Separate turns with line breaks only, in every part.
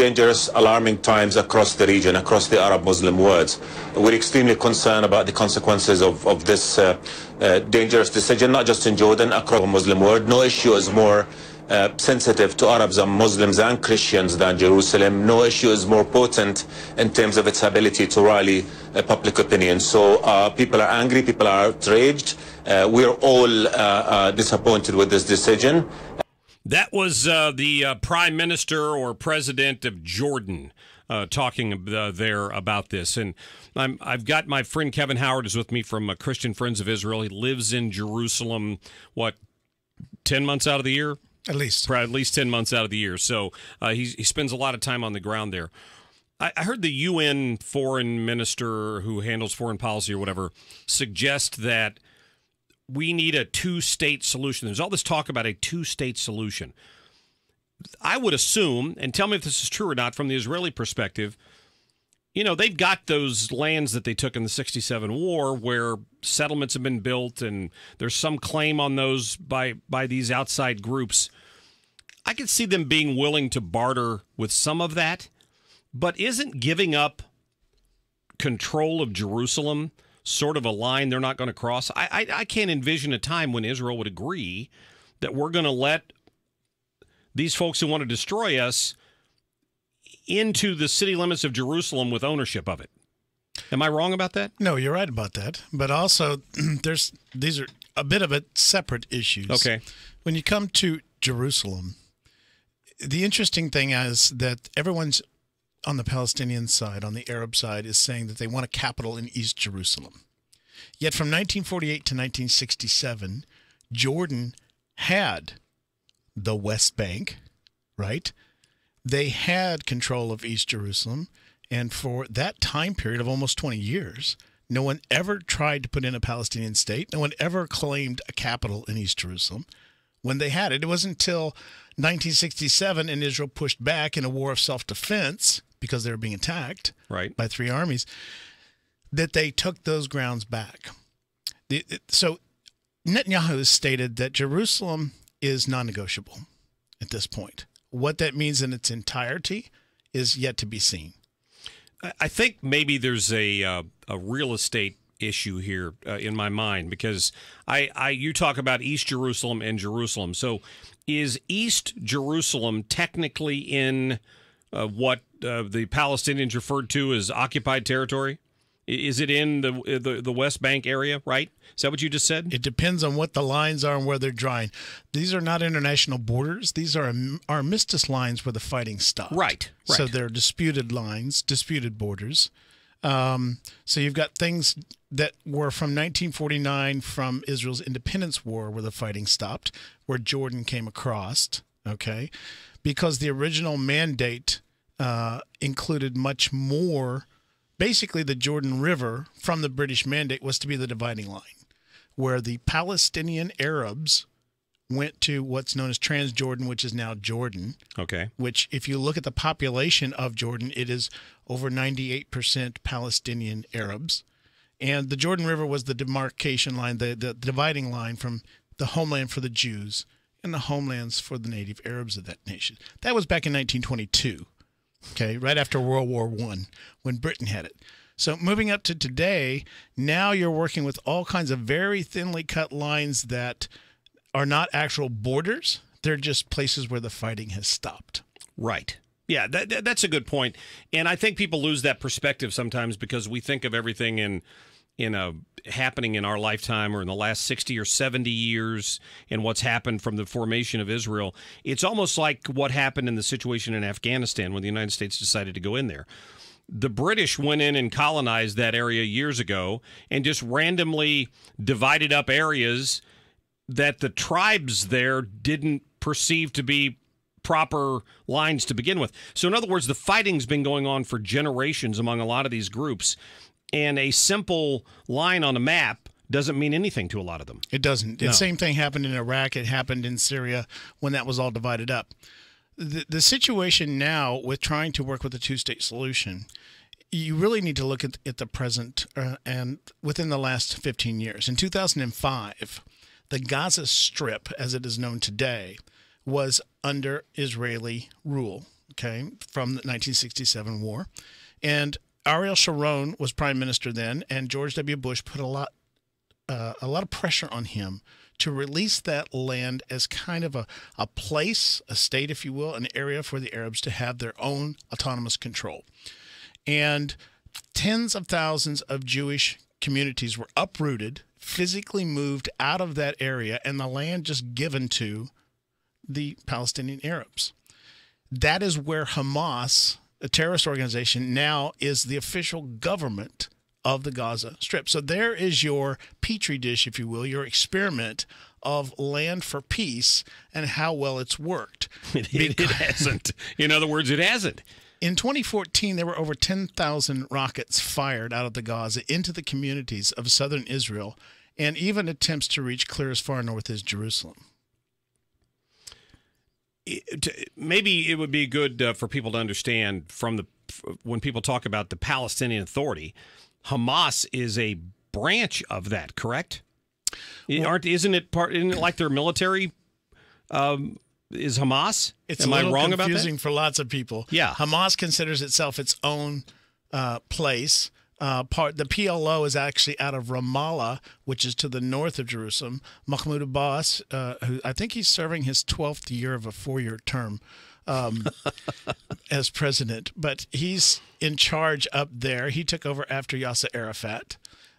dangerous, alarming times across the region, across the Arab-Muslim world. We're extremely concerned about the consequences of this dangerous decision, not just in Jordan, across the Muslim world. No issue is more sensitive to Arabs and Muslims and Christians than Jerusalem. No issue is more potent in terms of its ability to rally public opinion. So people are angry, people are outraged. We're all disappointed with this decision.
That was the Prime Minister or President of Jordan talking there about this. And I've got my friend Kevin Howard is with me from Christian Friends of Israel. He lives in Jerusalem, 10 months out of the year?
At least.
At least 10 months out of the year. So he spends a lot of time on the ground there. I heard the UN foreign minister who handles foreign policy or whatever suggest that we need a two-state solution. There's all this talk about a two-state solution. I would assume, and tell me if this is true or not, from the Israeli perspective, they've got those lands that they took in the 67 war where settlements have been built and there's some claim on those by these outside groups. I could see them being willing to barter with some of that, but isn't giving up control of Jerusalem sort of a line they're not going to cross? I can't envision a time when Israel would agree that we're going to let these folks who want to destroy us into the city limits of Jerusalem with ownership of it. Am I wrong about that?
No, you're right about that. But also, these are a bit of separate issues.
Okay.
When you come to Jerusalem, the interesting thing is that everyone's on the Palestinian side, on the Arab side, is saying that they want a capital in East Jerusalem. Yet from 1948 to 1967, Jordan had the West Bank, right? They had control of East Jerusalem, and for that time period of almost 20 years, no one ever tried to put in a Palestinian state. No one ever claimed a capital in East Jerusalem. When they had it, it wasn't until 1967, and Israel pushed back in a war of self-defense because they were being attacked by three armies, that they took those grounds back. So Netanyahu has stated that Jerusalem is non-negotiable at this point. What that means in its entirety is yet to be seen.
I think maybe there's a real estate issue here in my mind, because you talk about East Jerusalem and Jerusalem. So is East Jerusalem technically in what the Palestinians referred to as occupied territory? Is it in the West Bank area, right? Is that what you just said?
It depends on what the lines are and where they're drawing. These are not international borders. These are armistice lines where the fighting stopped.
Right.
So they're disputed lines, disputed borders. So you've got things that were from 1949, from Israel's independence war, where the fighting stopped, where Jordan came across, okay? Because the original mandate included much more. Basically, the Jordan River from the British Mandate was to be the dividing line, where the Palestinian Arabs went to what's known as Transjordan, which is now Jordan.
Okay. Which,
if you look at the population of Jordan, it is over 98% Palestinian Arabs. And the Jordan River was the demarcation line, the dividing line from the homeland for the Jews and the homelands for the native Arabs of that nation. That was back in 1922. Okay, right after World War I, when Britain had it. So moving up to today, now you're working with all kinds of very thinly cut lines that are not actual borders. They're just places where the fighting has stopped.
Right. Yeah, that's a good point. And I think people lose that perspective sometimes because we think of everything in happening in our lifetime or in the last 60 or 70 years and what's happened from the formation of Israel. It's almost like what happened in the situation in Afghanistan when the United States decided to go in there. The British went in and colonized that area years ago and just randomly divided up areas that the tribes there didn't perceive to be proper lines to begin with. So in other words, the fighting's been going on for generations among a lot of these groups. And a simple line on a map doesn't mean anything to a lot of them.
It doesn't.
No.
The same thing happened in Iraq. It happened in Syria when that was all divided up. The situation now with trying to work with a two-state solution, you really need to look at the present and within the last 15 years. In 2005, the Gaza Strip, as it is known today, was under Israeli rule. okay, from the 1967 war. And Ariel Sharon was prime minister then, and George W. Bush put a lot of pressure on him to release that land as kind of a place, a state, if you will, an area for the Arabs to have their own autonomous control. And tens of thousands of Jewish communities were uprooted, physically moved out of that area, and the land just given to the Palestinian Arabs. That is where Hamas, a terrorist organization, now is the official government of the Gaza Strip. So there is your petri dish, if you will, your experiment of land for peace and how well it's worked.
It hasn't. In other words, it hasn't.
In 2014, there were over 10,000 rockets fired out of the Gaza into the communities of southern Israel, and even attempts to reach clear as far north as Jerusalem.
Maybe it would be good for people to understand when people talk about the Palestinian Authority, Hamas is a branch of that, correct? Isn't it like their military? Is Hamas?
Am I wrong about that? It's confusing for lots of people.
Yeah,
Hamas considers itself its own place. The PLO is actually out of Ramallah, which is to the north of Jerusalem. Mahmoud Abbas, who I think he's serving his 12th year of a 4-year term as president, but he's in charge up there. He took over after Yasser Arafat.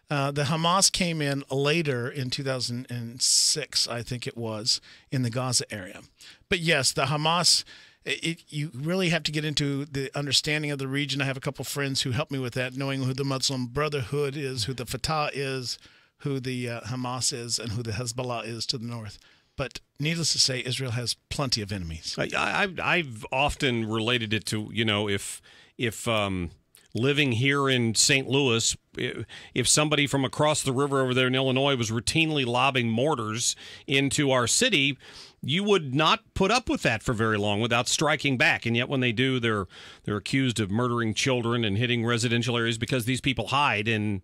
The Hamas came in later in 2006, I think it was, in the Gaza area. But yes, the Hamas, you really have to get into the understanding of the region. I have a couple friends who help me with that, knowing who the Muslim Brotherhood is, who the Fatah is, who the Hamas is, and who the Hezbollah is to the north. But needless to say, Israel has plenty of enemies.
I've often related it to, if living here in St. Louis, if somebody from across the river over there in Illinois was routinely lobbing mortars into our city, you would not put up with that for very long without striking back. And yet when they do, they're accused of murdering children and hitting residential areas because these people hide in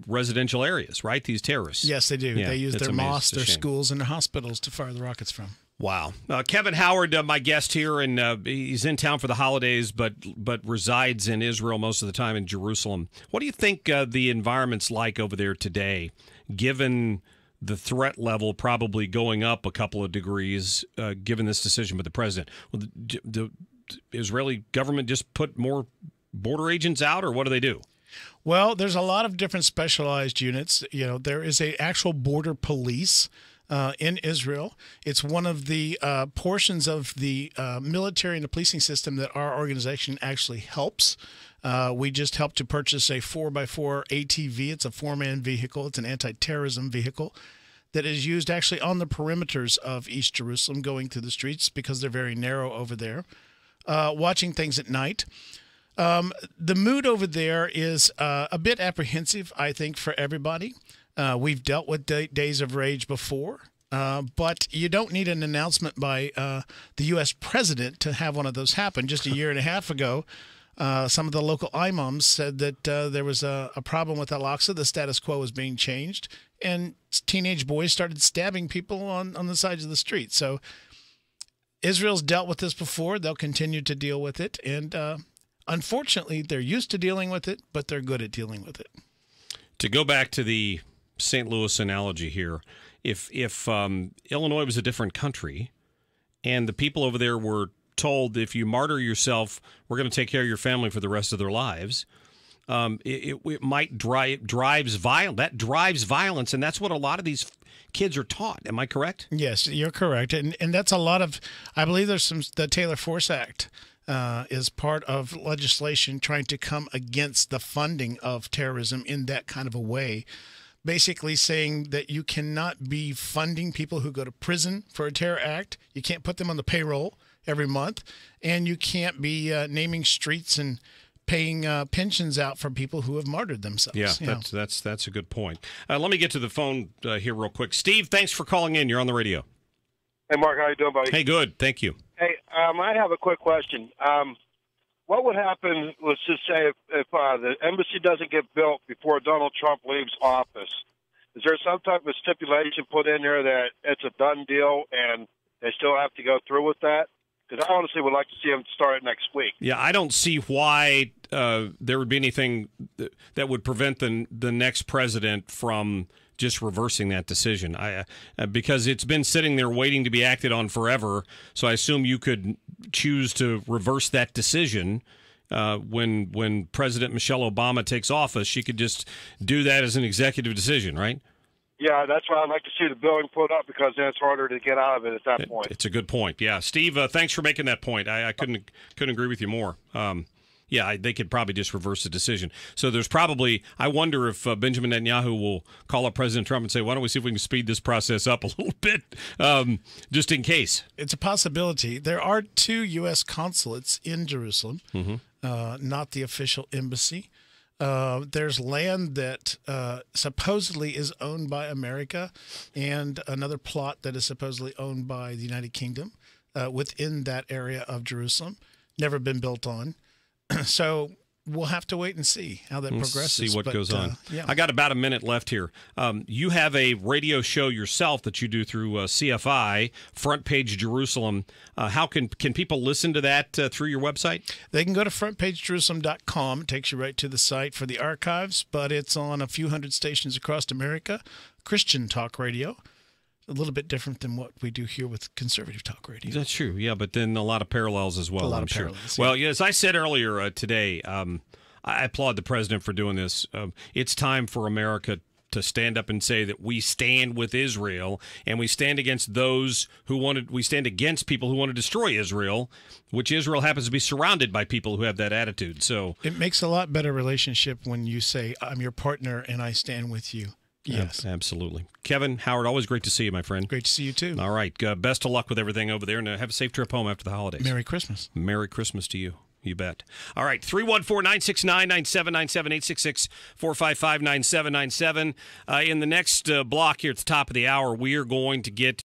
residential areas, right? These terrorists.
Yes, they do. Yeah, they use their mosques, their schools, and their hospitals to fire the rockets from.
Wow. Kevin Howard, my guest here, and he's in town for the holidays, but resides in Israel most of the time in Jerusalem. What do you think the environment's like over there today, given the threat level probably going up a couple of degrees, given this decision by the president? Will the Israeli government just put more border agents out, or what do they do?
Well, there's a lot of different specialized units. There is an actual border police in Israel. It's one of the portions of the military and the policing system that our organization actually helps. We just helped to purchase a 4x4 ATV. It's a 4-man vehicle. It's an anti-terrorism vehicle that is used actually on the perimeters of East Jerusalem, going through the streets because they're very narrow over there, watching things at night. The mood over there is a bit apprehensive, I think, for everybody. We've dealt with days of rage before, but you don't need an announcement by the U.S. president to have one of those happen. Just a year and a half ago, some of the local imams said that there was a problem with Al-Aqsa. The status quo was being changed, and teenage boys started stabbing people on the sides of the street. So Israel's dealt with this before. They'll continue to deal with it, and unfortunately, they're used to dealing with it, but they're good at dealing with it.
To go back to the St. Louis analogy here, if Illinois was a different country and the people over there were told, if you martyr yourself, we're going to take care of your family for the rest of their lives, it might drives violence, and that's what a lot of these kids are taught. Am I correct?
Yes, you're correct, and that's a lot of, I believe there's the Taylor Force Act is part of legislation trying to come against the funding of terrorism in that kind of a way, basically saying that you cannot be funding people who go to prison for a terror act. You can't put them on the payroll every month, and you can't be naming streets and paying pensions out for people who have martyred themselves.
Yeah, that's a good point. Let me get to the phone here real quick. Steve, thanks for calling in. You're on the radio.
Hey, Mark, how you doing, buddy?
Hey, good. Thank you.
Hey, I have a quick question. What would happen, let's just say, if the embassy doesn't get built before Donald Trump leaves office? Is there some type of stipulation put in there that it's a done deal and they still have to go through with that? Because I honestly would like to see him start it next week.
Yeah, I don't see why there would be anything that would prevent the next president from just reversing that decision. Because it's been sitting there waiting to be acted on forever. So I assume you could choose to reverse that decision. When President Michelle Obama takes office, she could just do that as an executive decision, right?
Yeah, that's why I'd like to see the billing put up, because then it's harder to get out of it at that point.
It's a good point. Yeah, Steve, thanks for making that point. I couldn't agree with you more. They could probably just reverse the decision. So there's probably, I wonder if Benjamin Netanyahu will call up President Trump and say, why don't we see if we can speed this process up a little bit, just in case.
It's a possibility. There are 2 U.S. consulates in Jerusalem, not the official embassy. There's land that supposedly is owned by America, and another plot that is supposedly owned by the United Kingdom within that area of Jerusalem. Never been built on. So we'll have to wait and see how that progresses.
See what goes on. Yeah. I got about a minute left here. You have a radio show yourself that you do through CFI, Front Page Jerusalem. How can people listen to that through your website?
They can go to frontpagejerusalem.com. It takes you right to the site for the archives, but it's on a few hundred stations across America. Christian talk radio. A little bit different than what we do here with conservative talk radio.
That's true, yeah, but then a lot of parallels as well.
A lot of parallels.
Yeah. Well, yeah, as I said earlier today, I applaud the president for doing this. It's time for America to stand up and say that we stand with Israel, and we stand against those we stand against people who want to destroy Israel, which Israel happens to be surrounded by people who have that attitude. So
it makes a lot better relationship when you say, I'm your partner and I stand with you. Yes,
absolutely. Kevin, Howard, always great to see you, my friend.
Great to see you, too.
All right. Best of luck with everything over there, and have a safe trip home after the holidays.
Merry Christmas.
Merry Christmas to you. You bet. All right. 314-969-9797, 866-455-9797. In the next block here at the top of the hour, we are going to get